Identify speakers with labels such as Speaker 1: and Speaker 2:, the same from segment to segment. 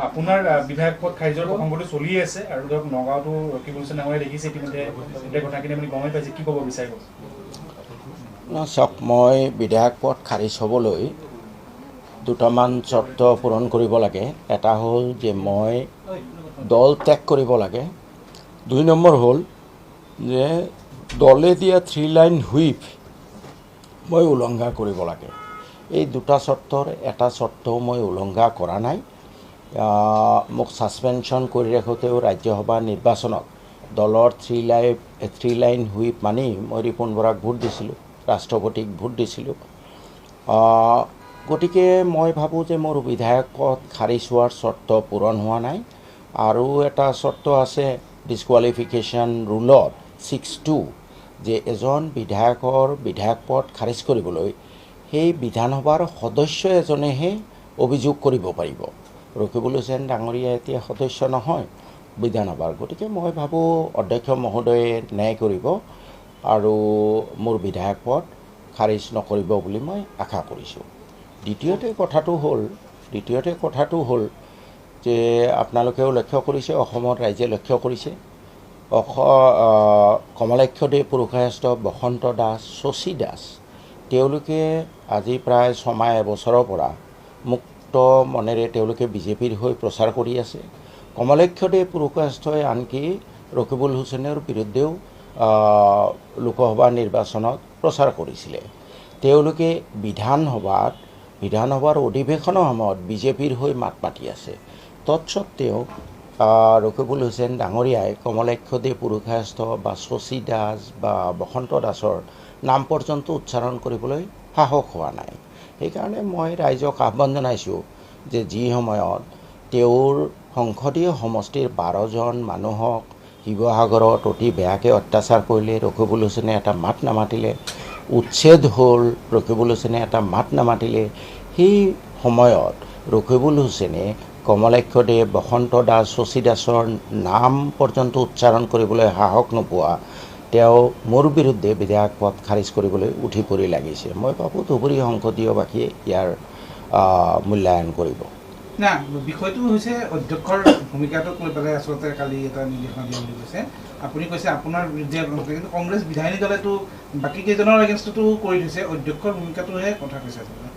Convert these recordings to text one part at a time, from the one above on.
Speaker 1: আপোনাৰ বিধায়ক পদ খাৰিজৰ প্ৰসংগটো চলি আছে আৰু ধৰক নগাঁওতো ৰকিবুল হুছেইন ডাঙৰীয়াই দেখিছে ইতিমধ্যে এই কথাখিনি আপুনি গমেই পাইছে, কি ক'ব বিচাৰিব?
Speaker 2: চাওক, মই বিধায়ক পদ খাৰিজ হ'বলৈ দুটামান চৰ্ত পূৰণ কৰিব লাগে। এটা হ'ল যে মই দল ত্যাগ কৰিব লাগে। 2 নম্বৰ হ'ল যে দলে দিয়া 3 লাইন হুইপ মই উলংঘা কৰিব লাগে। এই দুটা চৰ্তৰ এটা চৰ্তও মই উলংঘা কৰা নাই। মোক ছাছপেনশ্যন কৰি ৰাখোঁতেও ৰাজ্যসভা নিৰ্বাচনত দলৰ 3 লাইন হুইপ মানি মই ৰিপুণ বৰাক ভোট দিছিলোঁ, ৰাষ্ট্ৰপতিক ভোট দিছিলোঁ। গতিকে মই ভাবোঁ যে মোৰ বিধায়ক পদ খাৰিজ হোৱাৰ চৰ্ত পূৰণ হোৱা নাই। আৰু এটা চৰ্ত আছে ডিছকুৱালিফিকেশ্যন ৰুলত 6(2) যে এজন বিধায়কৰ বিধায়ক পদ খাৰিজ কৰিবলৈ সেই বিধানসভাৰ সদস্য এজনেহে অভিযোগ কৰিব পাৰিব। ৰকিবুল হুছেইন ডাঙৰীয়া এতিয়া সদস্য নহয় বিধানসভাৰ। গতিকে মই ভাবোঁ অধ্যক্ষ মহোদয়ে ন্যায় কৰিব আৰু মোৰ বিধায়ক পদ খাৰিজ নকৰিব বুলি মই আশা কৰিছোঁ। দ্বিতীয়তে কথাটো হ'ল যে আপোনালোকেও লক্ষ্য কৰিছে, অসমৰ ৰাইজে লক্ষ্য কৰিছে, কমলাক্ষদেৱ পুৰুষায়স্থ বসন্ত দাস, শশী দাস, তেওঁলোকে আজি প্ৰায় 6 বছৰৰ পৰা মুক্ত মনেৰে তেওঁলোকে বিজেপিৰ হৈ প্ৰচাৰ কৰি আছে। কমলাক্ষদেৱ পুৰুষায়স্থই আনকি ৰকিবুল হুছেইনৰ বিৰুদ্ধেও লোকসভা নিৰ্বাচনত প্ৰচাৰ কৰিছিলে। তেওঁলোকে বিধানসভাৰ অধিৱেশনৰ সময়ত বিজেপিৰ হৈ মাত মাতি আছে। তৎসত্ত্বেও ৰকিবুল হুছেইন ডাঙৰীয়াই কমলাক্ষদেৱ পুৰুষায়স্থ বা শশী দাস বা বসন্ত দাসৰ নাম পৰ্যন্ত উচ্চাৰণ কৰিবলৈ সাহস হোৱা নাই। সেইকাৰণে মই ৰাইজক আহ্বান জনাইছোঁ যে যি সময়ত তেওঁৰ সংসদীয় সমষ্টিৰ 12জন মানুহক শিৱসাগৰত অতি বেয়াকৈ অত্যাচাৰ কৰিলে, ৰকিবুল হুছেইনে এটা মাত নামাতিলে, উচ্ছেদ হ'ল, ৰকিবুল হুছেইনে এটা মাত নামাতিলে, সেই সময়ত ৰকিবুল হুছেইনে কমলাক্ষদেৱ, বসন্ত দাস, শশী দাসৰ নাম পৰ্যন্ত উচ্চাৰণ কৰিবলৈ সাহস নোপোৱা তেওঁ মোৰ বিৰুদ্ধে বিধায়ক পদ খাৰিজ কৰিবলৈ উঠি পৰি লাগিছে। মই ভাবোঁ ধুবুৰী সংসদীয়বাসীয়ে ইয়াৰ মূল্যায়ন কৰিব।
Speaker 3: না, বিষয়টো হৈছে অধ্যক্ষৰ ভূমিকাটোক লৈ পেলাই আচলতে কালি এটা নিৰ্দেশনা দিয়া বুলি কৈছে। আপুনি কৈছে আপোনাৰ বিৰুদ্ধে, কিন্তু কংগ্ৰেছ বিধায়িনী দলেতো বাকী কেইজনৰ এগেইনষ্টতো কৰি থৈছে, অধ্যক্ষৰ ভূমিকাটোহে কথা কৈছে আচলতে।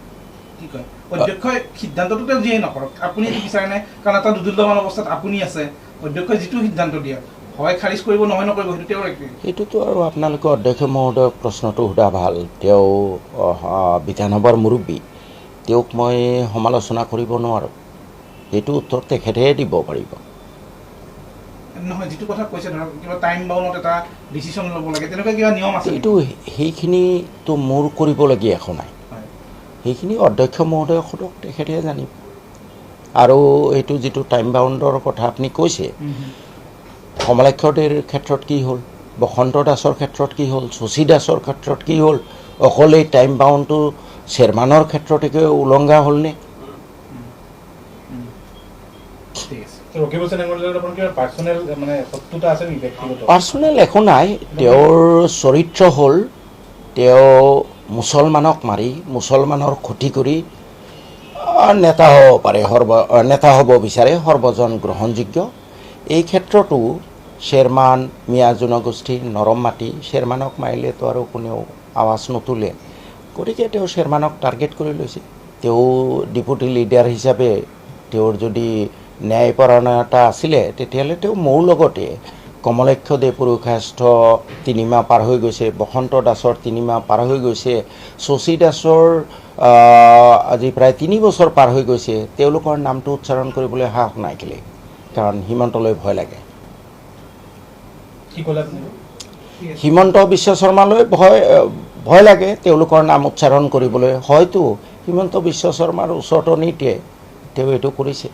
Speaker 3: কি কয় অধ্যক্ষই সিদ্ধান্তটো তেওঁ যিয়েই নকৰক, আপুনি এইটো বিচাৰে নাই? কাৰণ এটা দুৰ্দুল্যমান অৱস্থাত আপুনি আছে, অধ্যক্ষই যিটো সিদ্ধান্ত দিয়ে হয় খাৰিজ কৰিব, নহয় নকৰিব, সেইটো তেওঁৰ একে।
Speaker 2: এইটোতো আৰু আপোনালোকে অধ্যক্ষ মহোদয়ক প্ৰশ্নটো সোধা ভাল। তেওঁ বিধানসভাৰ মুৰব্বী, তেওঁক মই সমালোচনা কৰিব নোৱাৰোঁ। সেইটো উত্তৰ তেখেতেহে দিব পাৰিব।
Speaker 3: নহয়, যিটো কথা কৈছে ধৰক কিবা টাইম বাউণ্ডত এটা ডিচিশ্যন ল'ব লাগে, তেনেকুৱা কিবা নিয়ম আছে?
Speaker 2: সেইখিনিতো মোৰ কৰিবলগীয়া একো নাই। সেইখিনি অধ্যক্ষ মহোদয়ক সোধক, তেখেতেহে জানিব। আৰু এইটো যিটো টাইম বাউণ্ডৰ কথা আপুনি কৈছে, কমলাক্ষদেৱৰ ক্ষেত্ৰত কি হ'ল, বসন্ত দাসৰ ক্ষেত্ৰত কি হ'ল, শশী দাসৰ ক্ষেত্ৰত কি হ'ল, অকল এই টাইম বাউণ্ডটো চেয়াৰমেনৰ ক্ষেত্ৰতে উলংঘা হ'লনে? পাৰ্চনেল একো নাই। তেওঁৰ চৰিত্ৰ হ'ল তেওঁ মুছলমানক মাৰি, মুছলমানৰ ক্ষতি কৰি নেতা হ'ব বিচাৰে, সৰ্বজন গ্ৰহণযোগ্য। এই ক্ষেত্ৰতো শ্বেৰমান মিয়া জনগোষ্ঠীৰ নৰম মাটি, শ্বেৰমানক মাৰিলেতো আৰু কোনেও আৱাজ নুতুলে। গতিকে তেওঁ শ্বেৰমানক টাৰ্গেট কৰি লৈছে। তেওঁ ডেপুটি লিডাৰ হিচাপে তেওঁৰ যদি ন্যায়পৰায়ণতা আছিলে, তেতিয়াহ'লে তেওঁ মোৰ লগতে কমলাক্ষদেৱ পুৰুষায়স্থ 3 মাহ পাৰ হৈ গৈছে, বসন্ত দাসৰ 3 মাহ পাৰ হৈ গৈছে, শশী দাসৰ আজি প্ৰায় 3 বছৰ পাৰ হৈ গৈছে। তেওঁলোকৰ নামটো উচ্চাৰণ কৰিবলৈ সাহস নাই কেলে? কাৰণ হিমন্তলৈ ভয় লাগে। হিমন্ত বিশ্ব শৰ্মালৈ ভয় লাগে তেওঁলোকৰ নাম উচ্চাৰণ কৰিবলৈ। হয়তো হিমন্ত বিশ্ব শৰ্মাৰ উচতনিতে তেওঁ এইটো কৰিছে।